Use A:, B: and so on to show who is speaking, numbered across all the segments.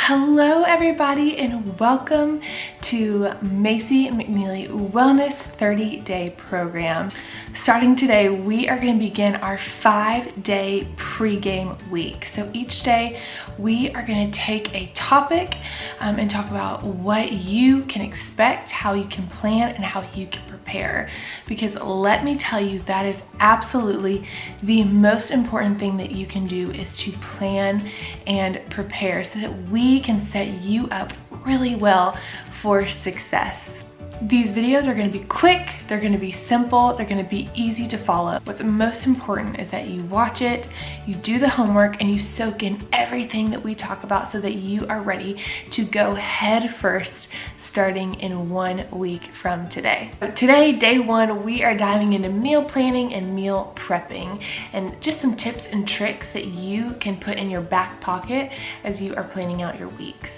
A: Hello everybody and welcome to Macy McNeely Wellness 30-Day Program. Starting today, we are going to begin our 5-day pregame week. So each day we are going to take a topic and talk about what you can expect, how you can plan, and how you can prepare. Because let me tell you, that is absolutely the most important thing that you can do, is to plan and prepare so that we can set you up really well for success. These videos are going to be quick, they're going to be simple, they're going to be easy to follow. What's most important is that you watch it, you do the homework, and you soak in everything that we talk about so that you are ready to go head first starting in 1 week from today. Today, day one, we are diving into meal planning and meal prepping and just some tips and tricks that you can put in your back pocket as you are planning out your weeks.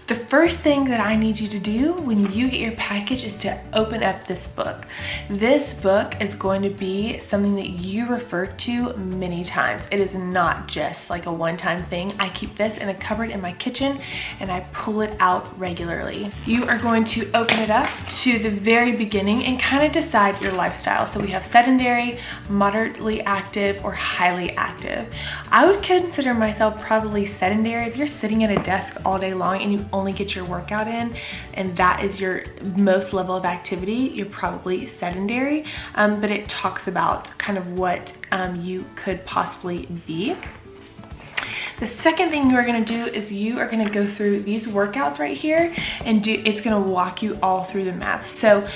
A: The first thing that I need you to do when you get your package is to open up this book. This book is going to be something that you refer to many times. It is not just like a one-time thing. I keep this in a cupboard in my kitchen and I pull it out regularly. You are going to open it up to the very beginning and kind of decide your lifestyle. So we have sedentary, moderately active, or highly active. I would consider myself probably sedentary. If you're sitting at a desk all day long and you only get your workout in and that is your most level of activity, you're probably sedentary, but it talks about kind of what you could possibly be. The second thing you are going to do is you are going to go through these workouts right here and it's going to walk you all through the math. So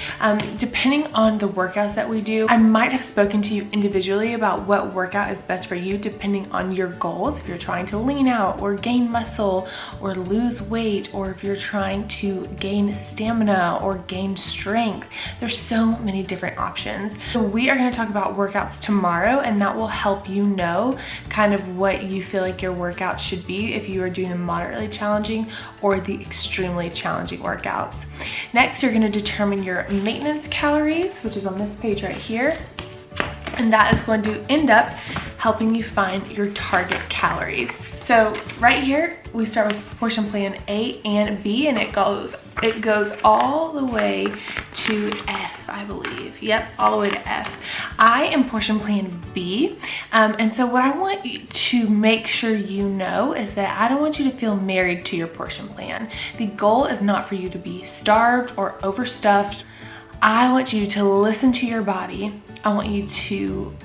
A: depending on the workouts that we do, I might have spoken to you individually about what workout is best for you depending on your goals. If you're trying to lean out or gain muscle or lose weight, or if you're trying to gain stamina or gain strength, there's so many different options. So we are going to talk about workouts tomorrow, and that will help you know kind of what you feel like your workout should be if you are doing the moderately challenging or the extremely challenging workouts. Next, you're going to determine your maintenance calories, which is on this page right here, and that is going to end up helping you find your target calories. So right here we start with portion plan A and B, and it goes all the way to F, I believe. Yep, all the way to F. I am portion plan B, and so what I want you to make sure you know is that I don't want you to feel married to your portion plan. The goal is not for you to be starved or overstuffed. I want you to listen to your body. I want you to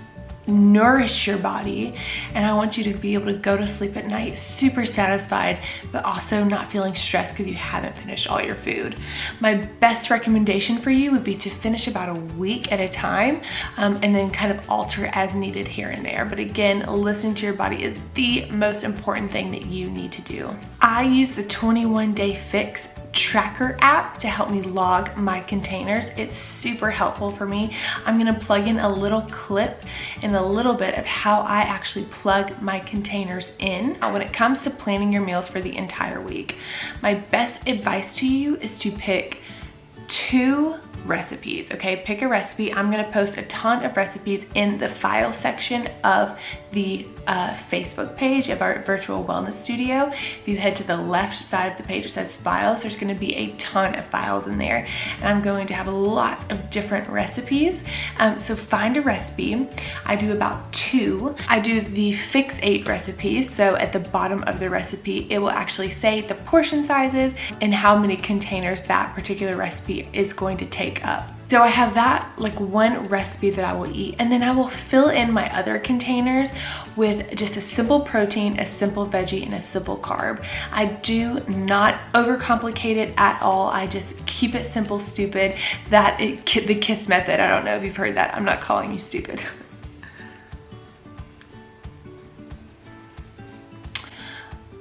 A: nourish your body, and I want you to be able to go to sleep at night super satisfied, but also not feeling stressed because you haven't finished all your food. My best recommendation for you would be to finish about a week at a time, and then kind of alter as needed here and there. But again, listening to your body is the most important thing that you need to do. I use the 21-Day Fix tracker app to help me log my containers. It's super helpful for me. I'm going to plug in a little clip in a little bit of how I actually plug my containers in when it comes to planning your meals for the entire week. My best advice to you is to pick 2 recipes. Okay, pick a recipe. I'm going to post a ton of recipes in the file section of the Facebook page of our virtual wellness studio. If you head to the left side of the page, it says files. There's going to be a ton of files in there, and I'm going to have lots of different recipes. So find a recipe. I do about 2. I do the Fix 8 recipes. So at the bottom of the recipe, it will actually say the portion sizes and how many containers that particular recipe is going to take up. So I have that, like, one recipe that I will eat, and then I will fill in my other containers with just a simple protein, a simple veggie, and a simple carb. I do not overcomplicate it at all. I just keep it simple, stupid. The KISS method. I don't know if you've heard that. I'm not calling you stupid.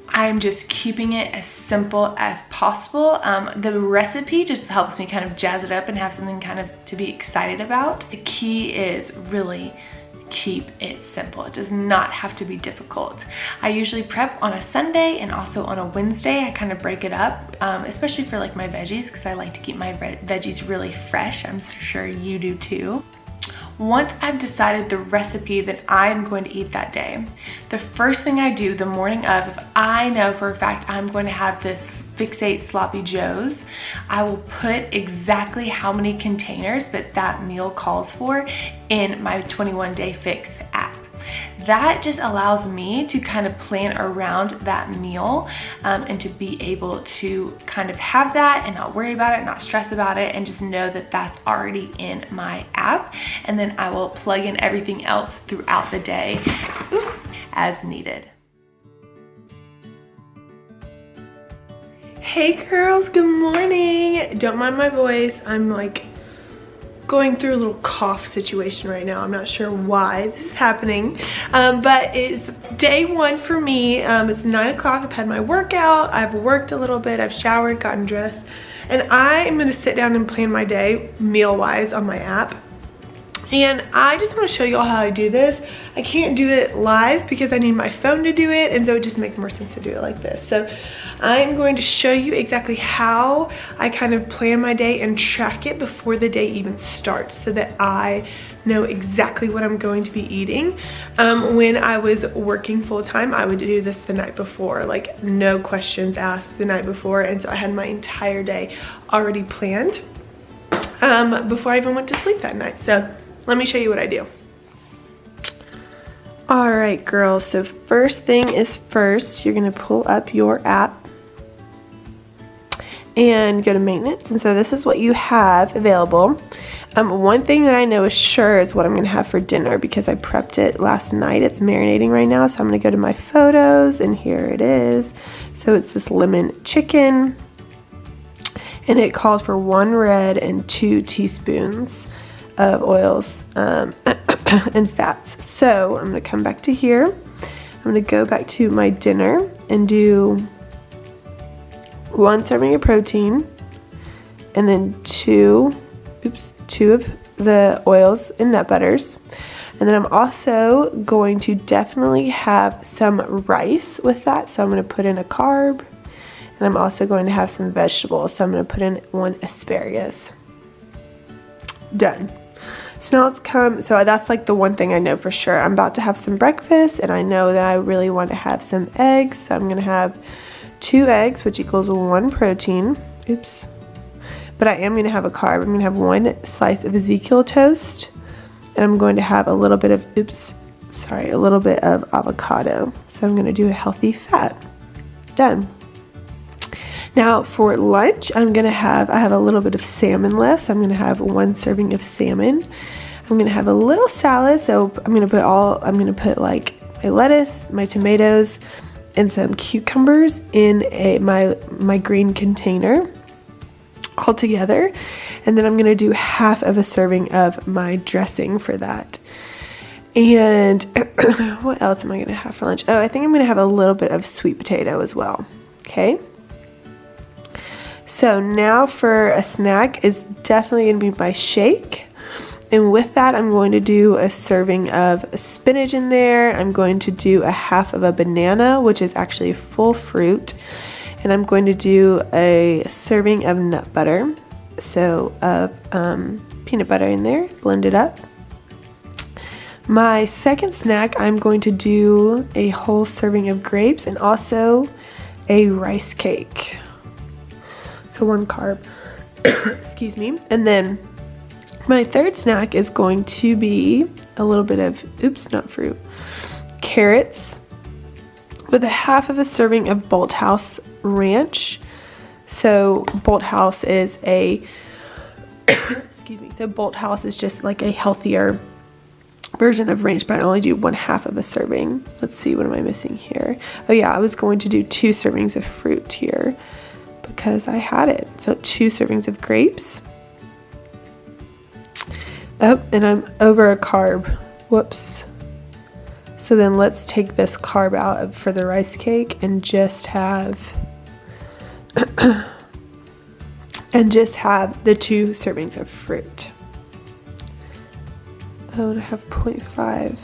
A: I'm just keeping it as simple as possible. The recipe just helps me kind of jazz it up and have something kind of to be excited about. The key is really keep it simple. It does not have to be difficult. I usually prep on a Sunday and also on a Wednesday. I kind of break it up, especially for like my veggies, because I like to keep my veggies really fresh. I'm sure you do too. once I've decided the recipe that I'm going to eat that day, the first thing I do the morning of, if I know for a fact I'm going to have this Fix8 Sloppy Joes, I will put exactly how many containers that meal calls for in my 21-Day Fix app. That just allows me to kind of plan around that meal and to be able to kind of have that and not worry about it, not stress about it, and just know that that's already in my app. And then I will plug in everything else throughout the day as needed. Hey girls, good morning. Don't mind my voice. I'm like going through a little cough situation right now. I'm not sure why this is happening, but it's day one for me. It's 9 o'clock. I've had my workout. I've worked a little bit. I've showered, gotten dressed, and I am gonna sit down and plan my day meal-wise on my app. And I just want to show you all how I do this. I can't do it live because I need my phone to do it, and so it just makes more sense to do it like this. So I'm going to show you exactly how I kind of plan my day and track it before the day even starts so that I know exactly what I'm going to be eating. When I was working full-time, I would do this the night before, like no questions asked the night before, and so I had my entire day already planned before I even went to sleep that night. So let me show you what I do. All right, girls, so first thing is first, you're gonna pull up your app and go to maintenance. And so this is what you have available. One thing that I know is sure is what I'm gonna have for dinner because I prepped it last night. It's marinating right now, so I'm gonna go to my photos, and here it is. So it's this lemon chicken, and it calls for 1 red and 2 teaspoons of oils and fats. So I'm gonna come back to here. I'm gonna go back to my dinner and do 1 serving of protein, and then 2 of the oils and nut butters. And then I'm also going to definitely have some rice with that. So I'm gonna put in a carb, and I'm also going to have some vegetables. So I'm gonna put in 1 asparagus. Done. So now let's come, so that's like the one thing I know for sure. I'm about to have some breakfast, and I know that I really want to have some eggs. So I'm gonna have 2 eggs, which equals 1 protein. Oops. But I am gonna have a carb. I'm gonna have 1 slice of Ezekiel toast, and I'm going to have a little bit of, a little bit of avocado. So I'm gonna do a healthy fat. Done. Now for lunch, I have a little bit of salmon left, so I'm gonna have 1 serving of salmon. I'm gonna have a little salad, so I'm gonna put like my lettuce, my tomatoes, and some cucumbers in my green container all together. And then I'm gonna do half of a serving of my dressing for that. And what else am I gonna have for lunch? Oh, I think I'm gonna have a little bit of sweet potato as well, okay? So now for a snack is definitely gonna be my shake. And with that, I'm going to do a serving of spinach in there. I'm going to do a half of a banana, which is actually full fruit. And I'm going to do a serving of nut butter. So of peanut butter in there, blend it up. My second snack, I'm going to do a whole serving of grapes and also a rice cake. So 1 carb, excuse me. And then my third snack is going to be a little bit of, carrots with a half of a serving of Bolthouse Ranch. So Bolthouse is so Bolthouse is just like a healthier version of ranch, but I only do 1/2 of a serving. Let's see, what am I missing here? Oh yeah, I was going to do 2 servings of fruit here because I had it. So 2 servings of grapes. Oh, and I'm over a carb. Whoops. So then let's take this carb out for the rice cake and just have the 2 servings of fruit. Oh, and I have 0.5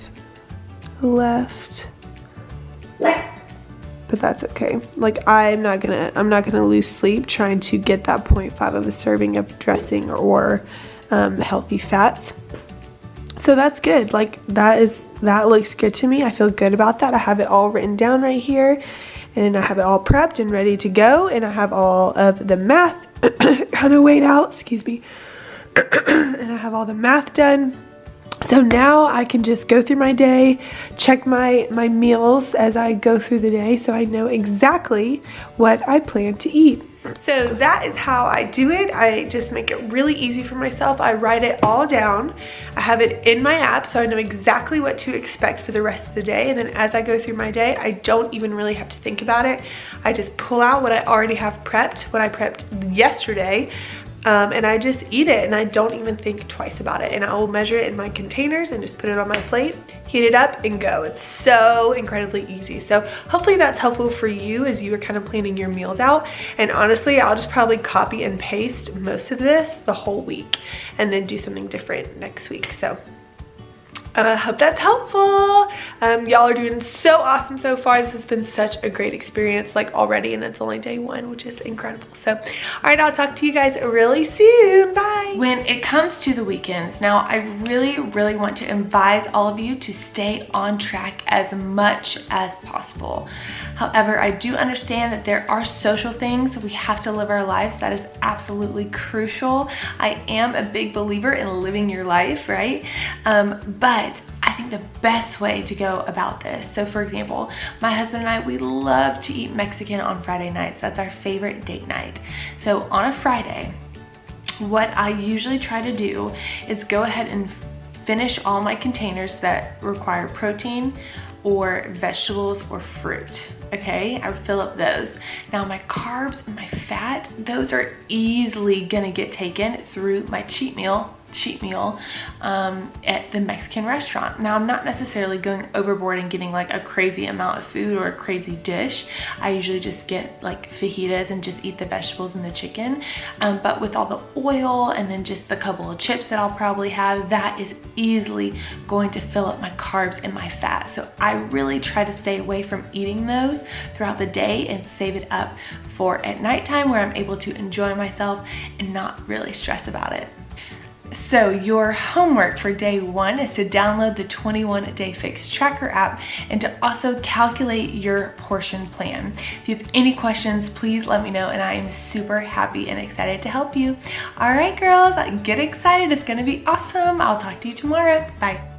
A: left. But that's okay. Like I'm not gonna lose sleep trying to get that 0.5 of a serving of dressing or healthy fats.
B: So that's good. Like that looks good to me. I feel good about that. I have it all written down right here, and I have it all prepped and ready to go, and I have all of the math kind of weighed out, excuse me. And I have all the math done. So now I can just go through my day, check my meals as I go through the day, so I know exactly what I plan to eat. So that is how I do it. I just make it really easy for myself. I write it all down. I have it in my app, so I know exactly what to expect for the rest of the day. And then as I go through my day, I don't even really have to think about it. I just pull out what I already have prepped, what I prepped yesterday, and I just eat it, and I don't even think twice about it. And I will measure it in my containers and just put it on my plate, heat it up, and go. It's so incredibly easy. So hopefully that's helpful for you as you are kind of planning your meals out. And honestly, I'll just probably copy and paste most of this the whole week and then do something different next week. So I hope that's helpful. Y'all are doing so awesome so far. This has been such a great experience like already, and it's only day 1, which is incredible. So, all right, I'll talk to you guys really soon. Bye. When it comes to the weekends, now I really want to advise all of you to stay on track as much as possible. However, I do understand that there are social things that we have to live our lives. That is absolutely crucial. I am a big believer in living your life, right? But I think the best way to go about this, so for example, my husband and I, we love to eat Mexican on Friday nights. That's our favorite date night. So on a Friday, what I usually try to do is go ahead and finish all my containers that require protein or vegetables or fruit. Okay, I fill up those. Now my carbs and my fat, those are easily gonna get taken through my cheat meal at the Mexican restaurant. Now I'm not necessarily going overboard and getting like a crazy amount of food or a crazy dish. I usually just get like fajitas and just eat the vegetables and the chicken. But with all the oil and then just the couple of chips that I'll probably have, that is easily going to fill up my carbs and my fat. So I really try to stay away from eating those throughout the day and save it up for at nighttime, where I'm able to enjoy myself and not really stress about it. So your homework for day 1 is to download the 21 Day Fix Tracker app and to also calculate your portion plan. If you have any questions, please let me know, and I am super happy and excited to help you. All right, girls, get excited. It's gonna be awesome. I'll talk to you tomorrow. Bye.